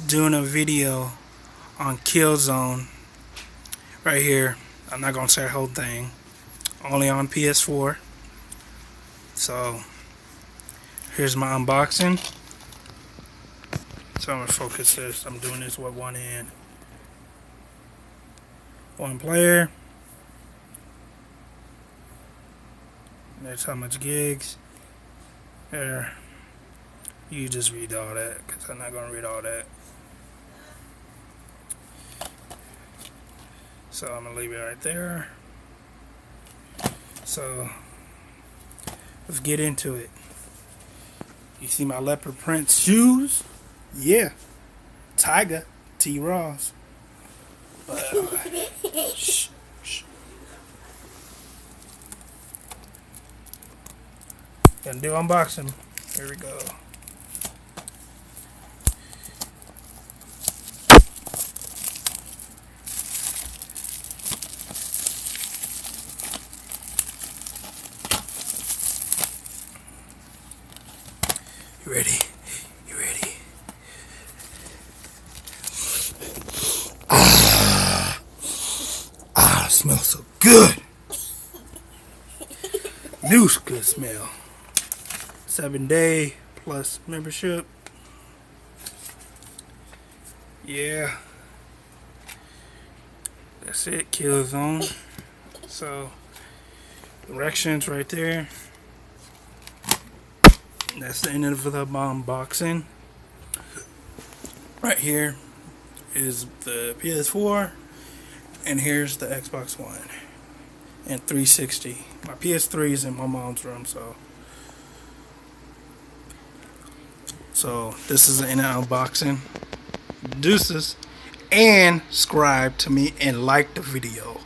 doing a video on Killzone right here. I'm not gonna say the whole thing. Only on PS4. So here's my unboxing. So I'm gonna focus this. I'm doing this with one hand. One player. That's how much gigs. There. You just read all that, because I'm not gonna read all that. So I'm gonna leave it right there. So let's get into it. You see my leopard print shoes? Yeah. Tiger. T. Ross. Shh. Gonna do unboxing. Here we go. You ready? You ready? It smells so good. New good smell. 7-day plus membership. Yeah. That's it, Killzone. So, directions right there. That's the end of the unboxing. Right here is the PS4, and here's the Xbox One and 360. My PS3 is in my mom's room, so this is the end of unboxing. Deuces, and subscribe to me and like the video.